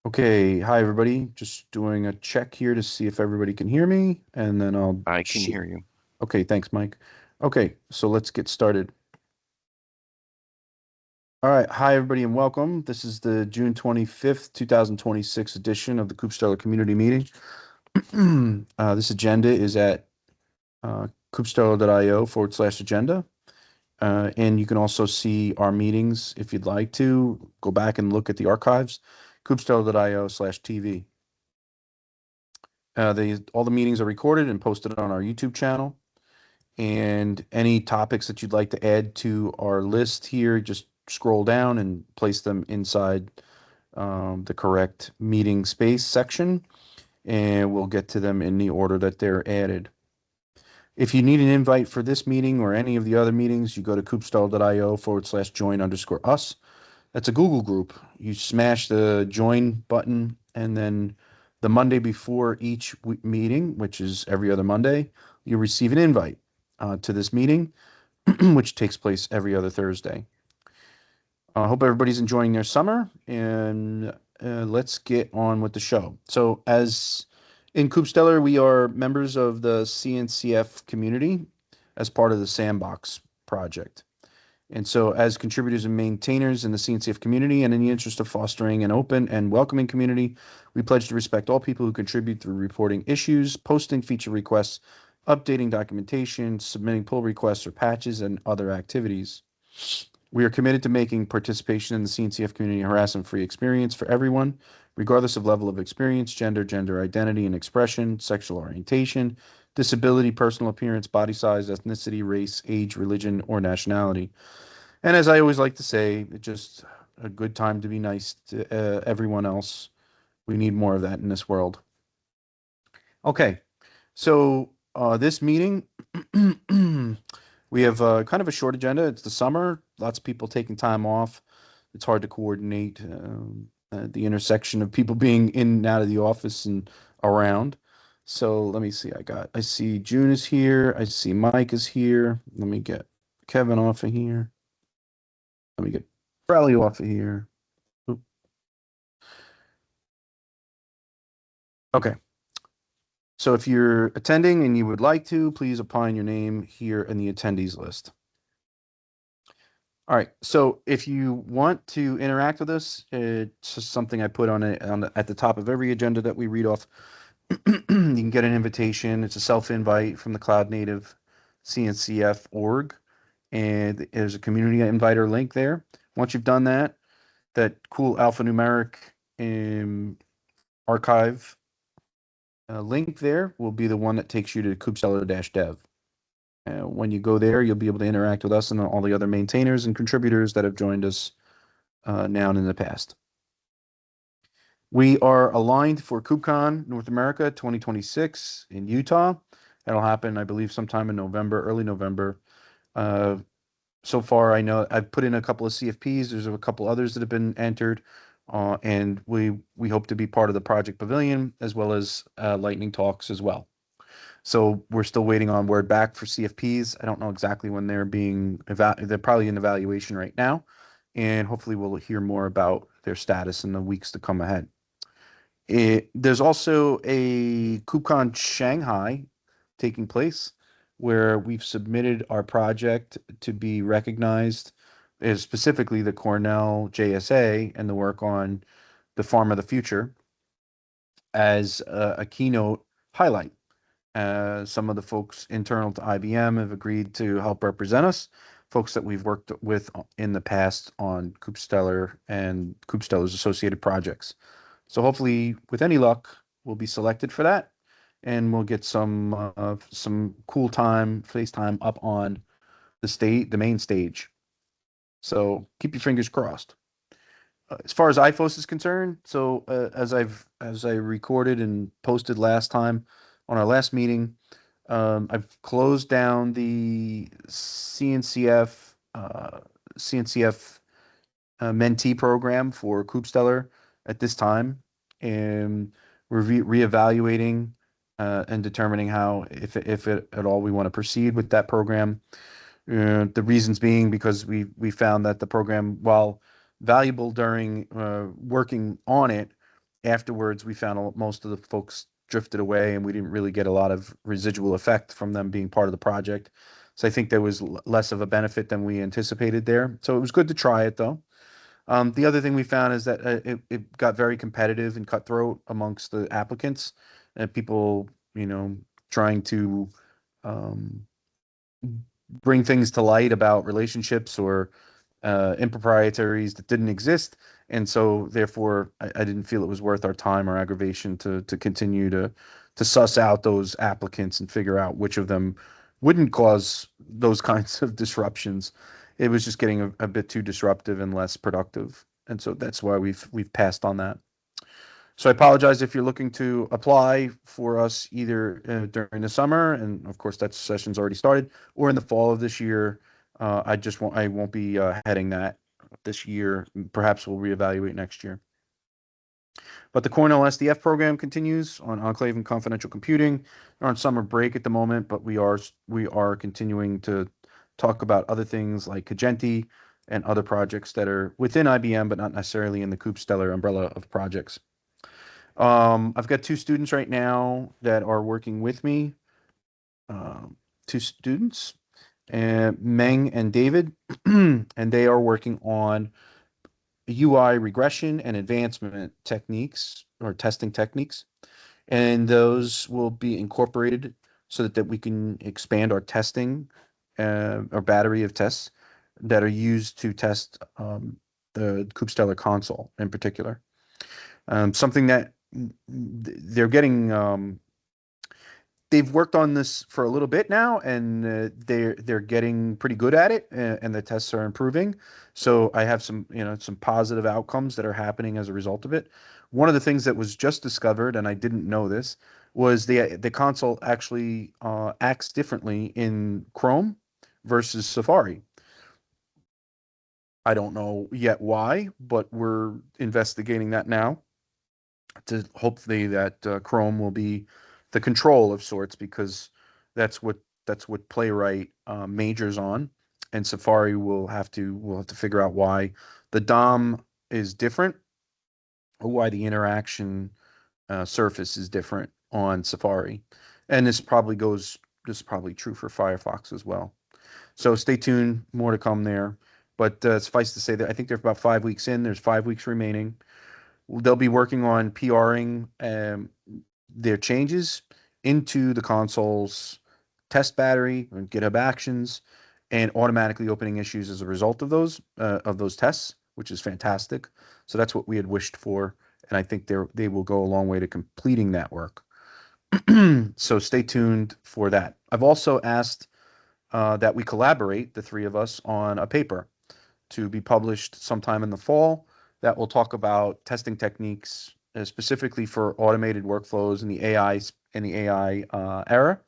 Okay, hi everybody. Just doing a check here to see if everybody can hear me, and then I'll I can shoot. hear you. Okay, thanks, Mike. Okay, so let's get started. All right, hi everybody, and welcome. This is the June 25th, 2026 edition of the KubeStellar Community Meeting. This agenda is at kubestellar.io/agenda. And you can also see our meetings if you'd like to. Go back and look at the archives, kubestellar.io/TV. All the meetings are recorded and posted on our YouTube channel. And any topics that you'd like to add to our list here, just scroll down and place them inside the correct meeting space section, and we'll get to them in the order that they're added. If you need an invite for this meeting or any of the other meetings, you go to kubestall.io/join_us. That's a Google group. You smash the join button, and then the Monday before each meeting, which is every other Monday, you receive an invite to this meeting, which takes place every other Thursday. I hope everybody's enjoying their summer, and let's get on with the show. So, as in KubeStellar, we are members of the CNCF community as part of the Sandbox project. And so, as contributors and maintainers in the CNCF community, and in the interest of fostering an open and welcoming community, we pledge to respect all people who contribute through reporting issues, posting feature requests, updating documentation, submitting pull requests or patches, and other activities. We are committed to making participation in the CNCF community a harassment-free experience for everyone, regardless of level of experience, gender identity and expression, sexual orientation, disability, personal appearance, body size, ethnicity, race, age, religion, or nationality. And as I always like to say, it's just a good time to be nice to everyone else. We need more of that in this world. Okay, so this meeting, we have kind of a short agenda. It's the summer, lots of people taking time off. It's hard to coordinate the intersection of people being in and out of the office and around. So let me see. I see June is here. I see Mike is here. Let me get Kevin off of here. Let me get Bradley off of here. Oop. Okay. So if you're attending and you would like to, please apply your name here in the attendees list. All right. So if you want to interact with us, it's just something I put at the top of every agenda that we read off. You can get an invitation. It's a self-invite from the Cloud Native CNCF org, and there's a community inviter link there. Once you've done that, that cool alphanumeric archive link there will be the one that takes you to kubestellar-dev. When you go there, you'll be able to interact with us and all the other maintainers and contributors that have joined us now and in the past. We are aligned for KubeCon North America 2026 in Utah. That'll happen, I believe, sometime in November, early November. Uh, so far, I know I've put in a couple of CFPs. There's a couple others that have been entered, and we hope to be part of the Project Pavilion as well as Lightning Talks as well. So we're still waiting on word back for CFPs. I don't know exactly when they're probably in evaluation right now, and hopefully we'll hear more about their status in the weeks to come ahead. There's also a KubeCon Shanghai taking place where we've submitted our project to be recognized, specifically the Cornell JSA and the work on the Farm of the Future as a keynote highlight. Some of the folks internal to IBM have agreed to help represent us, folks that we've worked with in the past on KubeStellar and KubeStellar's associated projects. So hopefully, with any luck, we'll be selected for that, and we'll get some cool time, FaceTime up on the main stage. So keep your fingers crossed. As far as IFOS is concerned, so as I recorded and posted last time on our last meeting, I've closed down the CNCF mentee program for KubeStellar at this time, and we're reevaluating and determining how, if it, at all, we want to proceed with that program. The reasons being because we found that the program, while valuable during working on it, afterwards, we found most of the folks drifted away, and we didn't really get a lot of residual effect from them being part of the project. So I think there was less of a benefit than we anticipated there. So it was good to try it though. The other thing we found is that it got very competitive and cutthroat amongst the applicants, and people, trying to um, bring things to light about relationships or improprieties that didn't exist. And so therefore I didn't feel it was worth our time or aggravation to continue to suss out those applicants and figure out which of them wouldn't cause those kinds of disruptions. It was just getting a bit too disruptive and less productive. And so that's why we've passed on that. So I apologize if you're looking to apply for us either during the summer, and of course that session's already started, or in the fall of this year. I won't be heading that this year. Perhaps we'll reevaluate next year. But the Cornell SDF program continues on Enclave and Confidential Computing. They're on summer break at the moment, but we are continuing to talk about other things like Cagenti and other projects that are within IBM, but not necessarily in the KubeStellar umbrella of projects. I've got two students right now that are working with me. Two students, and Meng and David, and they are working on UI regression and advancement techniques or testing techniques. And those will be incorporated so that we can expand our testing, our battery of tests that are used to test the KubeStellar console in particular. Something that they're getting they've worked on this for a little bit now, and they're getting pretty good at it, and the tests are improving. So I have some positive outcomes that are happening as a result of it. One of the things that was just discovered, and I didn't know this, was the console actually acts differently in Chrome versus Safari. I don't know yet why, but we're investigating that now to hopefully that Chrome will be the control of sorts, because that's what Playwright majors on, and Safari will have to figure out why the DOM is different, or why the interaction surface is different on Safari, and this is probably true for Firefox as well. So stay tuned, more to come there. But suffice to say that I think they're about 5 weeks in. There's 5 weeks remaining. They'll be working on PRing their changes into the console's test battery and GitHub Actions, and automatically opening issues as a result of those tests, which is fantastic. So that's what we had wished for, and I think they will go a long way to completing that work. So stay tuned for that. I've also asked that we collaborate, the three of us, on a paper to be published sometime in the fall that will talk about testing techniques specifically for automated workflows in the AI era,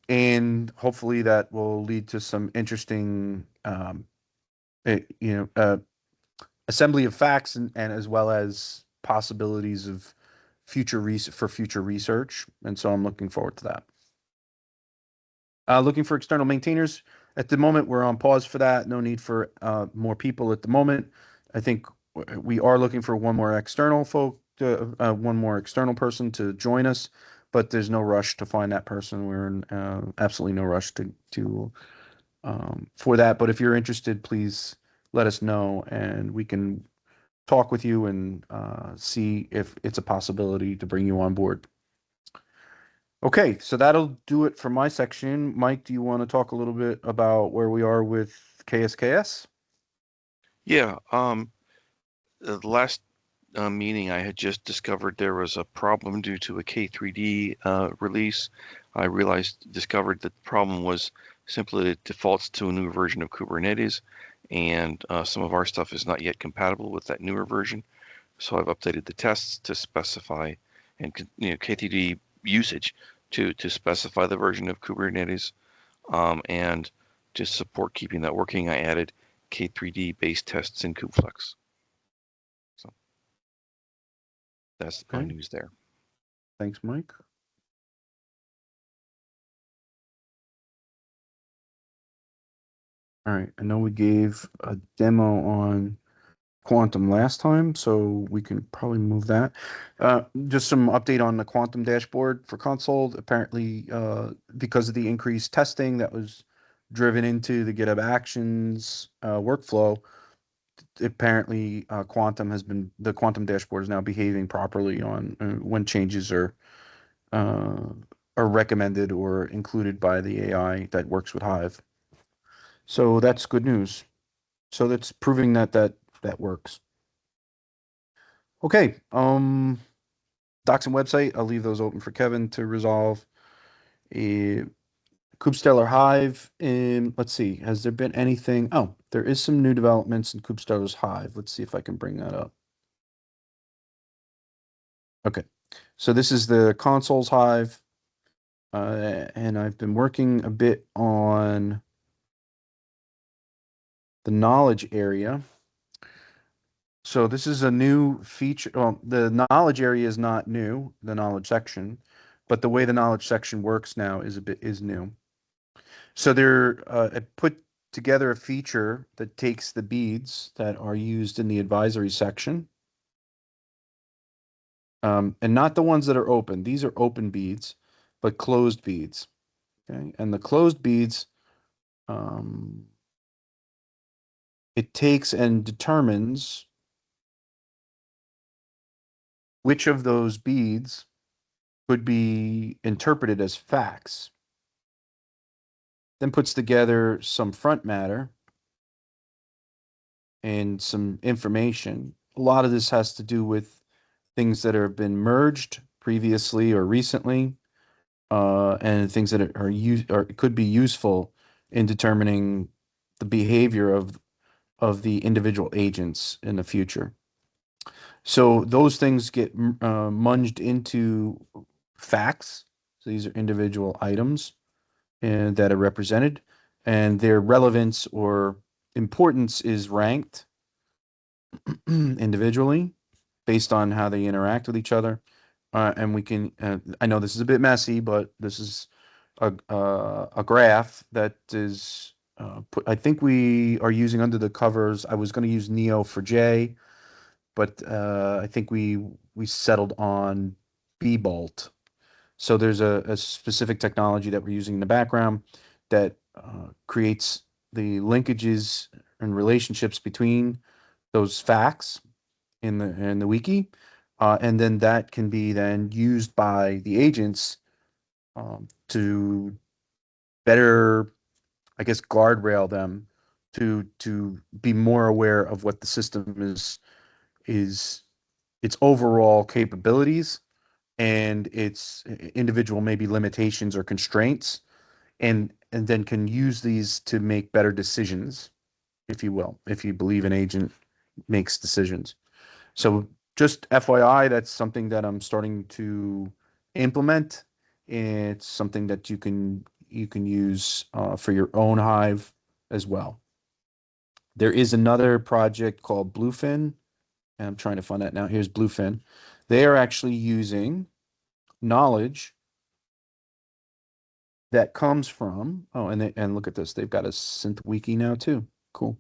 and hopefully that will lead to some interesting eh, you know uh, assembly of facts, and as well as possibilities of future research. And so I'm looking forward to that. Looking for external maintainers. At the moment, we're on pause for that. No need for more people at the moment. I think we are looking for one more external person to join us, but there's no rush to find that person. We're in absolutely no rush to for that. But if you're interested, please let us know, and we can talk with you and see if it's a possibility to bring you on board. Okay, so that'll do it for my section. Mike, do you want to talk a little bit about where we are with KSKS? Yeah, the last meeting I had just discovered there was a problem due to a K3D release. I discovered that the problem was simply it defaults to a new version of Kubernetes, and some of our stuff is not yet compatible with that newer version. So I've updated the tests to specify, and K3D usage to specify the version of Kubernetes, and to support keeping that working, I added K3D based tests in kubeflex. So that's my Okay, news there. thanks, Mike. All right, I know we gave a demo on Quantum last time, so we can probably move that. Just some update on the Quantum dashboard for console. Apparently, because of the increased testing that was driven into the GitHub Actions workflow, apparently the Quantum dashboard is now behaving properly on when changes uh, are recommended or included by the AI that works with Hive. So that's good news. So that's proving that works. Okay. Docs and website, I'll leave those open for Kevin to resolve. Uh, KubeStellar Hive, let's see, has there been anything? Oh, there is some new developments in KubeStellar's Hive. Let's see if I can bring that up. Okay, so this is the consoles Hive, and I've been working a bit on the knowledge area. So this is a new feature. Well, the knowledge area is not new, the knowledge section, but the way the knowledge section works now is new. So I put together a feature that takes the beads that are used in the advisory section, and not the ones that are open. These are open beads, but closed beads. Okay, and the closed beads, um, it takes and determines which of those beads could be interpreted as facts. Then puts together some front matter and some information. A lot of this has to do with things that have been merged previously or recently, and things that are used or could be useful in determining the behavior of the individual agents in the future. So those things get munged into facts. So these are individual items and that are represented, and their relevance or importance is ranked individually based on how they interact with each other. And we can, I know this is a bit messy, but this is a graph that is I think we are using under the covers. I was going to use Neo for J, but I think we settled on B-Bolt. So there's a specific technology that we're using in the background that creates the linkages and relationships between those facts in the wiki, and then that can be then used by the agents to better, I guess, guardrail them to be more aware of what the system is its overall capabilities and its individual maybe limitations or constraints, and then can use these to make better decisions, if you will, if you believe an agent makes decisions. So just FYI, that's something that I'm starting to implement. It's something that you can use for your own Hive as well. There is another project called Bluefin, and I'm trying to find that now. Here's Bluefin. They are actually using knowledge that comes from, oh, and look at this. They've got a synth wiki now too. Cool.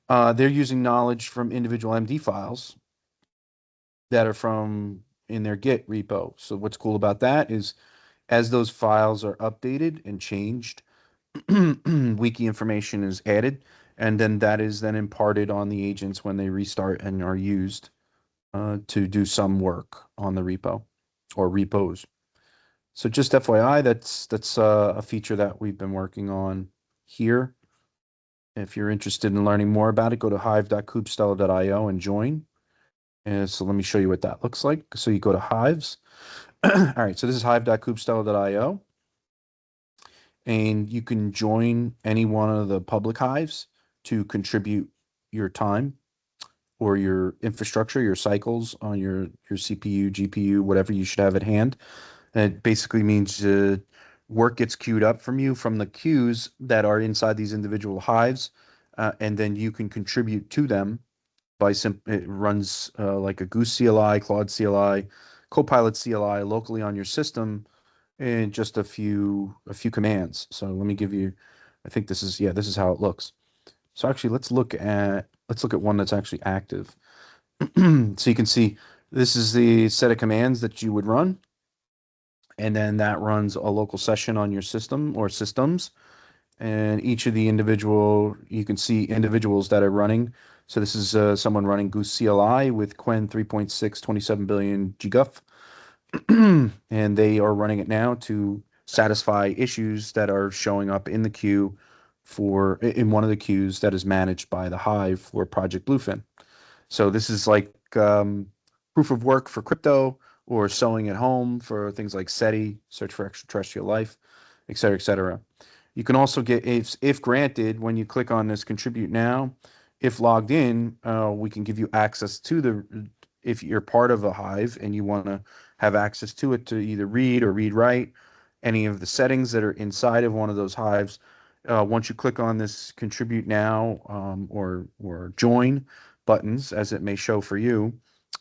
They're using knowledge from individual MD files that are from in their Git repo. So what's cool about that is as those files are updated and changed, wiki information is added, and then that is then imparted on the agents when they restart and are used to do some work on the repo or repos. So just FYI, that's a feature that we've been working on here. If you're interested in learning more about it, go to hive.kubestellar.io and join. And so let me show you what that looks like. So you go to Hives. All right, so this is hive.kubestellar.io, and you can join any one of the public hives to contribute your time or your infrastructure, your cycles on your CPU, GPU, whatever you should have at hand. And it basically means work gets queued up from you from the queues that are inside these individual hives, and then you can contribute to them it runs like a Goose CLI, Claude CLI, Copilot CLI locally on your system in just a few commands. So let me give you, I think this is, yeah, this is how it looks. So actually, let's look at let's look at one that's actually active. So you can see this is the set of commands that you would run, and then that runs a local session on your system or systems. And each of the individual, you can see individuals that are running. So this is someone running Goose CLI with Quen 3.6, 27 billion GGUF. And they are running it now to satisfy issues that are showing up in the queue for in one of the queues that is managed by the Hive for Project Bluefin. So this is like proof of work for crypto or sewing at home for things like SETI, Search for Extraterrestrial Life, et cetera, et cetera. You can also get, if granted, when you click on this contribute now, if logged in, we can give you access to if you're part of a Hive and you want to have access to it to either read or read write any of the settings that are inside of one of those Hives. Once you click on this contribute now or join buttons, as it may show for you,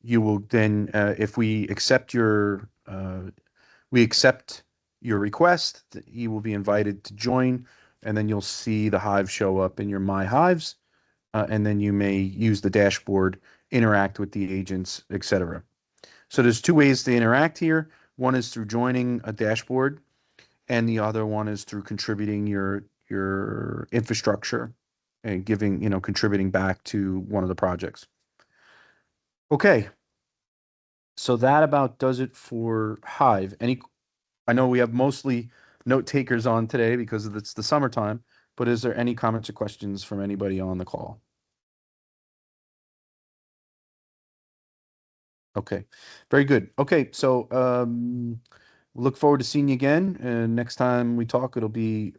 you will then, if we accept your request, you will be invited to join, and then you'll see the Hive show up in your My Hives, and then you may use the dashboard, interact with the agents, etc. So there's two ways to interact here. One is through joining a dashboard, and the other one is through contributing your infrastructure and contributing back to one of the projects. Okay, so that about does it for Hive. I know we have mostly note takers on today because it's the summertime, but is there any comments or questions from anybody on the call? Okay, very good. Okay, so look forward to seeing you again. And next time we talk, we'll be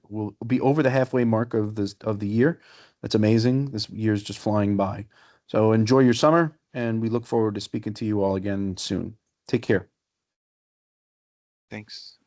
over the halfway mark of the year. That's amazing. This year's just flying by. So enjoy your summer, and we look forward to speaking to you all again soon. Take care. Thanks.